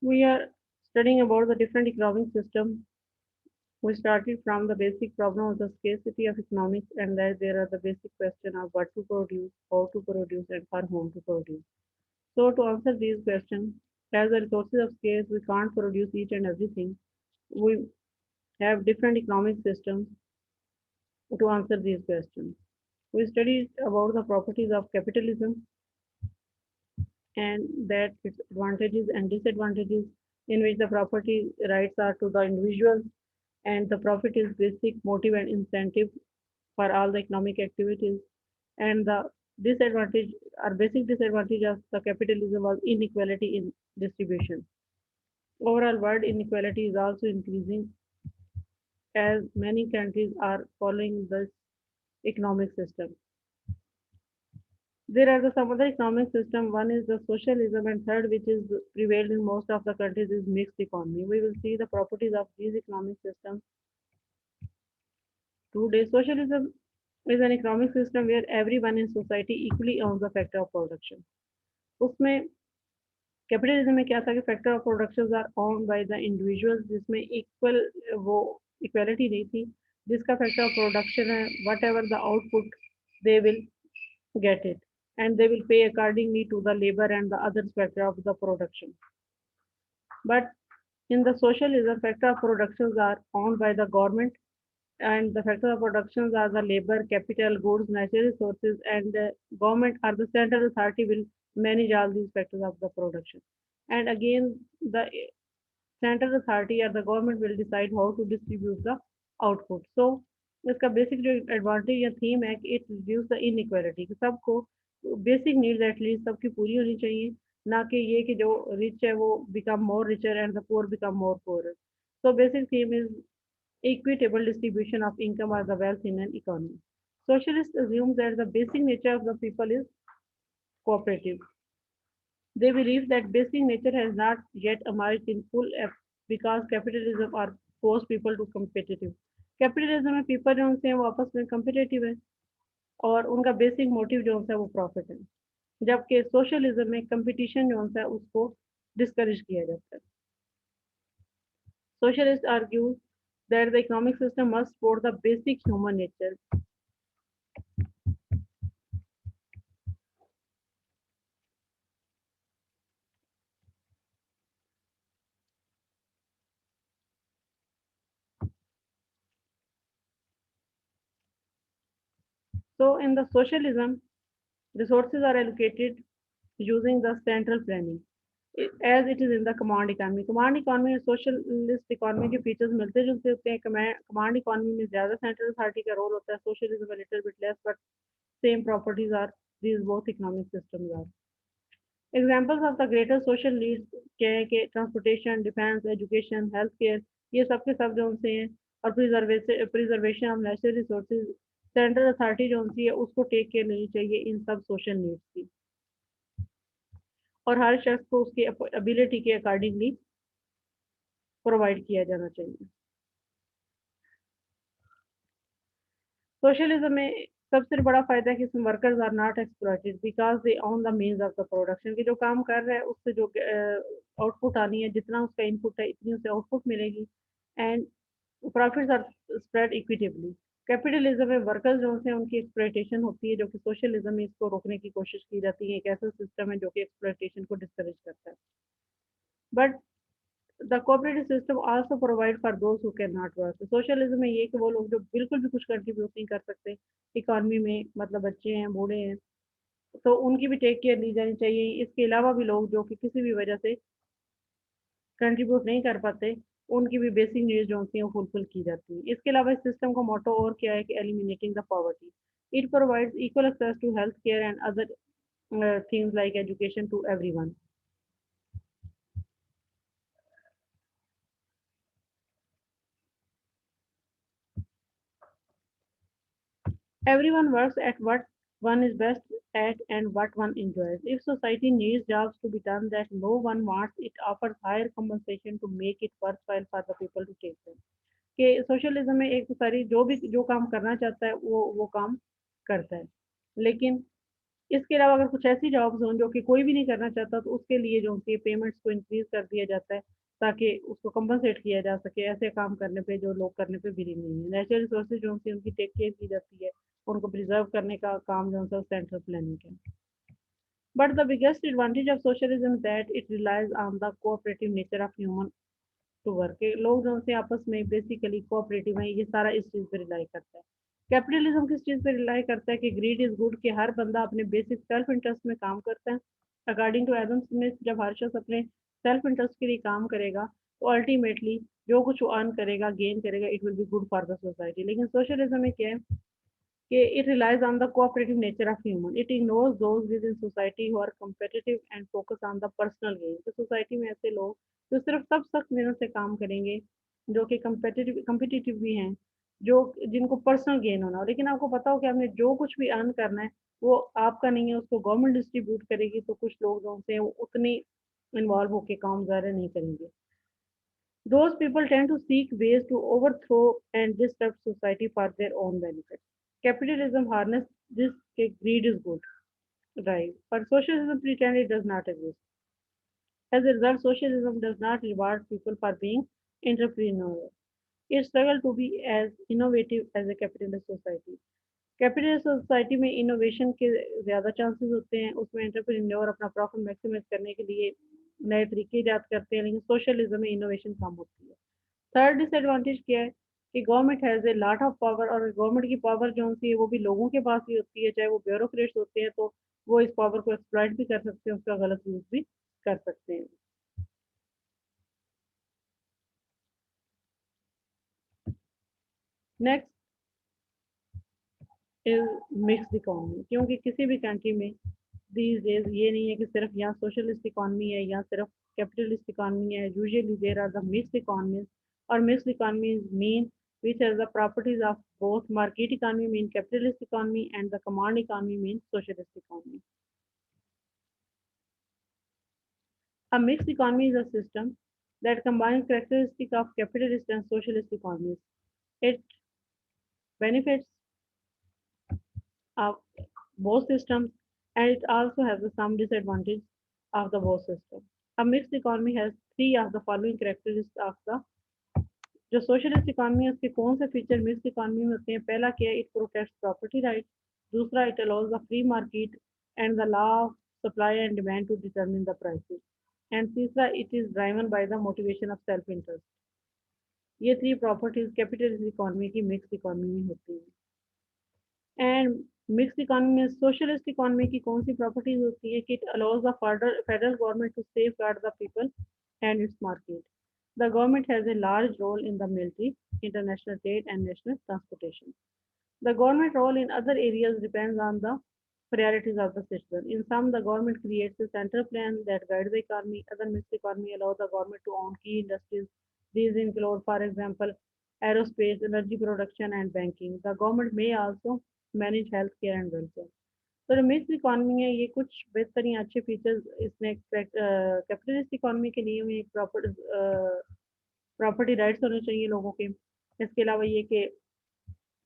We are studying about the different economic system. We started from the basic problem of the scarcity of economics, and that there are the basic question of what to produce, how to produce, and for whom to produce. So to answer these questions, as the resources are scarce, we can't produce each and everything. We have different economic systems to answer these questions. We studied about the properties of capitalism and that its advantages and disadvantages, in which the property rights are to the individual and the profit is basic motive and incentive for all the economic activities, and the disadvantage or basic disadvantage of the capitalism was inequality in distribution. Overall world inequality is also increasing as many countries are following this economic system. There are the some other economic system. One is the socialism, and third, which is prevailed in most of the countries, is mixed economy. We will see the properties of these economic systems today. Socialism is an economic system where everyone in society equally owns the factor of production. उसमें capitalism में क्या था कि factor of production are owned by the individuals, जिसमें equal वो equality नहीं थी. जिसका फैक्टर ऑफ प्रोडक्शन है, whatever the output they will get it, and they will pay accordingly to the labor and the other factor of the production. But in the socialism, factor of productions are owned by the government, and the factor of productions are the labor, capital, goods, natural resources, and the government or the central authority will manage all these factors of the production. And again, the central authority or the government will decide how to distribute the output. So इसका basic जो advantage या theme है कि it reduce the inequality, कि सबको basic needs at least सबकी पूरी होनी चाहिए, ना कि ये कि जो रिच है वो become more richer and the poor become more poor. So basic theme is equitable distribution of income or the wealth in an economy. Socialists assume that the basic nature of the people is cooperative. They believe that basic nature has not yet emerged in full because capitalism or force people to competitive. Capitalism में people जो उनसे हैं वो आपस में competitive है और उनका बेसिक मोटिव जो है वो प्रॉफिट है, जबकि सोशलिज्म में कंपटीशन जो है उसको डिस्करेज किया जाता है. Socialists argue that the economic system must support the basic human nature. So in the socialism, resources are allocated using the central planning, as it is in the command economy. Command economy और socialist economy के features मिलते जुलते होते हैं. Command economy में ज़्यादा central authority का role होता है, socialism a little bit less, but same properties are these both economic systems are. Examples of the greater social needs क्या है कि transportation, defense, education, healthcare, ये सब के सब जो उनसे हैं, और preservation of natural resources. Central authority जो उनकी है उसको टेक केयर लेनी चाहिए इन सब सोशल नीड्स की, और हर शख्स को उसकी एबिलिटी के अकॉर्डिंगली प्रोवाइड किया जाना चाहिए. सोशलिज्म में सबसे बड़ा फायदा है कि इसमें workers are not exploited because they own the means of the production, की जो काम कर रहा है उससे जो आउटपुट आनी है, जितना उसका इनपुट है इतनी उसे आउटपुट मिलेगी, and profits are spread equitably. Capitalism में वर्कर्स जो हैं उनकी एक्सप्लॉइटेशन होती है, जो कि सोशलिज्म में इसको रोकने की कोशिश की जाती है. एक ऐसा सिस्टम है जो कि एक्सप्लॉइटेशन को डिस्करेज करता है. But the cooperative system also provide for those who can not work. Socialism में ये कि वो लोग जो बिल्कुल भी कुछ कंट्रीब्यूट नहीं कर सकते इकोनॉमी में, मतलब बच्चे हैं, बूढ़े हैं, तो उनकी भी टेक केयर ली जानी चाहिए. इसके अलावा भी लोग जो कि किसी भी वजह से कंट्रीब्यूट नहीं कर पाते, उनकी भी बेसिक नीड्स जो होती हैं वो फुलफिल की जाती हैं. इसके अलावा इस सिस्टम का मोटो और क्या है कि eliminating the poverty. It provides equal access to health care and other things like education to everyone. Everyone works at what one is best at and what one enjoys. If society needs jobs to be done that no one wants, it offers higher compensation to make it worthwhile for the people to take them. कि socialism में एक तो सारी जो भी जो काम करना चाहता है वो काम करता है, लेकिन इसके अलावा अगर कुछ ऐसी जॉब्स हों जो कि कोई भी नहीं करना चाहता, तो उसके लिए जो उनकी पेमेंट्स को इंक्रीज कर दिया जाता है, ताकि उसको कंपनसेट किया जा सके ऐसे काम करने पे जो लोग करने पे विलिंग नहीं है। नेचुरल रिसोर्सेज जो उनकी उनकी टेक केयर की जाती है, उनको प्रिजर्व करने का काम जो है सेंट्रल प्लानिंग है। But the biggest advantage of socialism that it relies on the cooperative nature of human to work के लोग जो से आपस में बेसिकली कोऑपरेटिव है, ये सारा इस चीज़ पे रिलाई करता है। कैपिटलिज्म किस चीज़ पे रिलाई करता है कि ग्रीड इज गुड, कि हर बंदा अपने बेसिक सेल्फ इंटरेस्ट में काम करता है। अकॉर्डिंग टू एडम स्मिथ, जब हर शख्स अपने सेल्फ इंटरेस्ट के लिए काम करेगा, तो अल्टीमेटली जो कुछ वो अर्न करेगा, गेन करेगा, it will be good for the society. लेकिन सोशलिज्म में क्या है कि it relies on the cooperative nature of human. It ignores those within society who are competitive and focus on the personal gain. तो society में ऐसे लोग जो सिर्फ तब सख्त मेहनत से काम करेंगे, जो कि कम्पिटिटिव भी हैं, जो जिनको पर्सनल गेन होना हो। लेकिन आपको पता हो कि आपने जो कुछ भी अर्न करना है, वो आपका नहीं है, उसको गवर्नमेंट डिस्ट्रीब्यूट करेगी, तो कुछ लोग जो होते हैं वो उतनी इन्वॉल्व होकर काम ज़्यादा नहीं करेंगे। Those people tend to seek ways to overthrow and disrupt society for their own benefit. Capitalism harnesses this greed is good drive, but socialism pretends it does not exist. As a result, socialism does not reward people for being entrepreneurial. It struggles to be as innovative as a capitalist society. Capitalist society में innovation के ज़्यादा chances होते हैं, उसमें entrepreneur अपना profit maximise करने के लिए नए तरीके ईजाद करते हैं, लेकिन सोशलिज्म में इनोवेशन कम होती है। थर्ड डिसएडवांटेज क्या है कि government has a lot of power, और गवर्नमेंट की पावर जो होती है वो भी लोगों के पास ही होती है, चाहे वो ब्यूरोक्रेट्स होते हैं, तो वो इस पावर को एक्सप्लॉइट भी कर सकते हैं, उसका गलत यूज़ भी कर सकते हैं। नेक्स्ट इज मिक्स्ड इकोनॉमी, क्योंकि किसी भी कंट्री में दीज डेज ये नहीं है कि सिर्फ यहाँ सोशलिस्ट इकोनॉमी है या सिर्फ कैपिटलिस्ट इकोनॉमी है। Usually there are the mixed economies, और mixed economies mean which has the properties of both market economy mean capitalist economy and the command economy means socialist economy. A mixed economy is a system that combines characteristics of capitalist and socialist economies. It benefits of both systems, and it also has some disadvantages of the both systems. A mixed economy has three of the following characteristics of the जो socialist economy है उसके कौन से feature mix economy में होते हैं। पहला क्या है, इट प्रोटेक्ट्स प्रॉपर्टी राइट। दूसरा, it allows the free market and the law of supply and demand to determine the prices. And तीसरा, it is driven by the motivation of self interest. ये three properties capitalist economy की mix economy में होती है। And mix economy में socialist economy की कौन सी प्रॉपर्टीज होती है कि it allows the federal government to safeguard the people and its market. The government has a large role in the military, international trade, and national transportation. The government role in other areas depends on the priorities of the citizen. In some, the government creates a central plan that guides the economy. Other mixed economy allows the government to own key industries. These include, for example, aerospace, energy production, and banking. The government may also manage healthcare and welfare. तो जो mix economy है, ये कुछ बेहतरीन अच्छे features इसने capitalist economy के लिए में प्रॉपर्टी राइट्स होने चाहिए लोगों के। इसके अलावा ये कि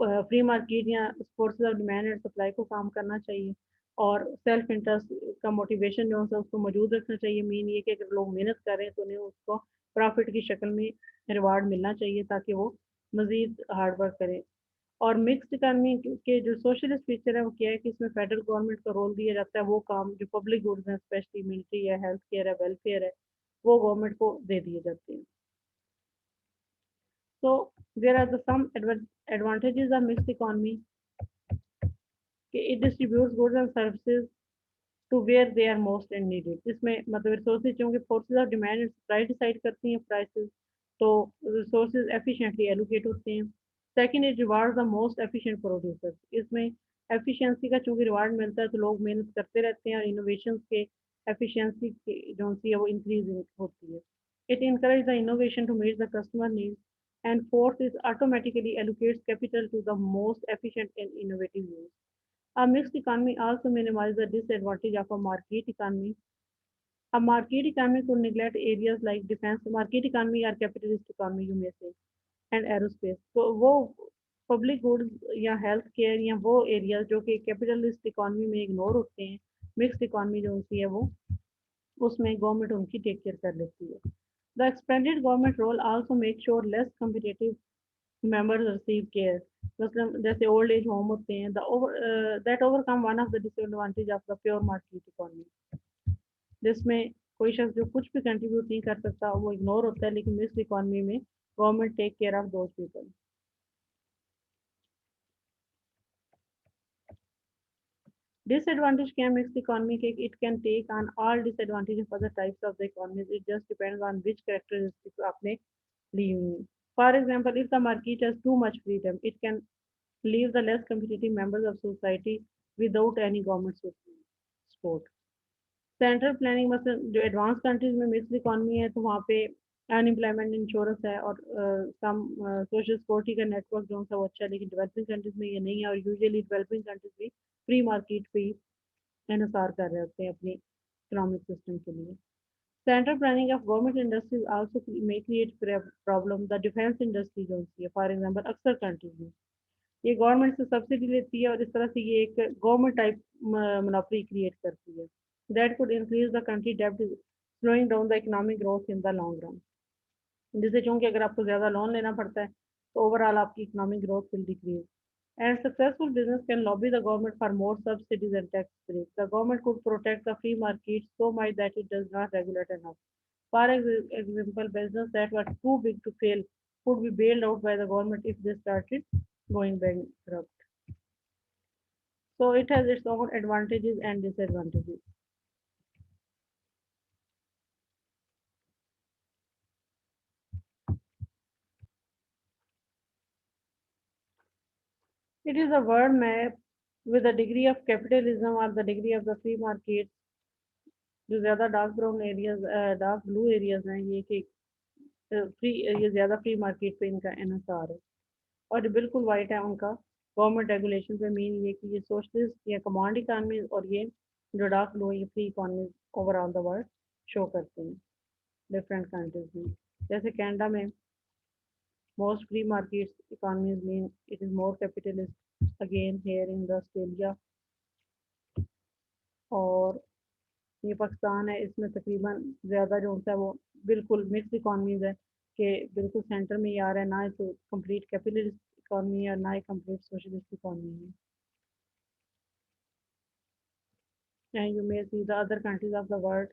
फ्री मार्केट या forces of demand and supply को काम करना चाहिए, और सेल्फ इंटरेस्ट का मोटिवेशन जो है उसको मौजूद रखना चाहिए। मेन ये कि अगर लोग मेहनत कर रहे हैं तो उन्हें उसको प्रॉफिट की शक्ल में रिवार्ड मिलना चाहिए, ताकि वो मज़ीद हार्ड वर्क करें। और मिक्स्ड इकॉनमी के जो सोशलिस्ट फीचर है वो क्या है कि इसमें फेडरल गवर्नमेंट का रोल दिया जाता है, वो काम जो पब्लिक गुड्स हैं, स्पेशली मिलिट्री है, हेल्थ केयर है, वेलफेयर है, वो गवर्नमेंट को दे दिए जाते हैं। तो there are the some advantages of mixed economy कि it distributes goods and services to where they are most and needed. इसमें मतलब रिसोर्सेज क्योंकि forces of demand and supply decide करती हैं प्राइसेस, तो रिसोर्सेज एफिशिएंटली एलोकेट होते हैं। Second, it rewards the most efficient producers. इसमें एफिशिएंसी का चूंकि रिवार्ड मिलता है, तो लोग मेहनत करते रहते हैं, और इनोवेशन के एफिशिएंसी जो सी है वो इंक्रीज होती है। It encourage the innovation to meet the customer needs. And fourth is automatically allocates capital to the most efficient and innovative use. A mixed economy also minimizes the disadvantage of a market economy. A market economy could neglect areas like defense, market economy or capitalist economy, you may say, and aerospace. तो वो public goods या health care या वो areas जो कि capitalist economy में ignore होते हैं, मिक्स्ड इकॉनमी जो होती है वो, उसमें गवर्नमेंट उनकी टेक केयर कर लेती है. The expanded government role also make sure less competitive members receive care. मतलब जैसे ओल्ड एज होम होते हैं, that overcome one of the disadvantage of the pure market economy, जिसमें कोई शख्स जो कुछ भी कंट्रीब्यूट नहीं कर सकता वो इग्नोर होता है, लेकिन मिक्स इकोनॉमी में government take care of those people. Disadvantage क्या है मिक्स इकोनॉमी के? It can take on all disadvantage of other types of the economy. It just depends on which characteristics आपने ली हुई हैं. For example, if the market has too much freedom, it can leave the less competitive members of society without any government support. Central planning, मतलब जो advance countries में mix economy है तो वहाँ पे अनएम्प्लॉयमेंट इंश्योरेंस है और सम सोशल सिक्योरिटी का नेटवर्क जो है वो अच्छा है, लेकिन डेवलपिंग कंट्रीज में ये नहीं है, और यूजुअली डेवलपिंग कंट्रीज भी फ्री मार्केट पे ही इन्हिसार कर रहे होते हैं अपनी इकोनॉमिक सिस्टम के लिए. Central planning of government industries also may create problem. The defence industry जो होती है फॉर एग्जांपल अक्सर कंट्रीज में ये गवर्नमेंट से सब्सिडी लेती है और इस तरह से ये एक गवर्नमेंट टाइप मोनोपोली क्रिएट करती है. That could increase the country डेब्ट, slowing down the economic growth in the long run. जिससे चूंकि अगर आपको ज़्यादा लोन लेना पड़ता है तो ओवरऑल आपकी economic growth will decrease. And successful business can lobby the government for more subsidies and tax break. The government could protect the free market so much that it does not regulate enough. For example, business that were too big to fail could be bailed out by the government if they started going bankrupt. So it has its own advantages and disadvantages. It is a world map with a degree of capitalism or the degree of the free market. जो ज़्यादा dark brown areas, dark blue areas हैं, ये कि free, ये ज़्यादा free market पे इनका इन्हिसार है. और बिल्कुल वाइट है उनका गवर्नमेंट रेगुलेशन पे. मीन ये कि ये सोशलिस्ट या कमांड इकानमी, और ये जो डार्क ब्लू है ये free economy overall the world show करते हैं डिफरेंट कंट्रीज में. जैसे कनाडा में most free market economies mean it is more capitalist. Again here in the Australia और ये पाकिस्तान है, इसमें तकरीबन ज़्यादा जो होता है वो बिल्कुल मिक्स इकॉनमीज है कि बिल्कुल सेंटर में ही आ रहा है, ना तो कंप्लीट कैपिटलिस्ट इकॉनमी है ना ही कंप्लीट सोशलिस्ट इकॉनमी है. And you may see the other countries of the world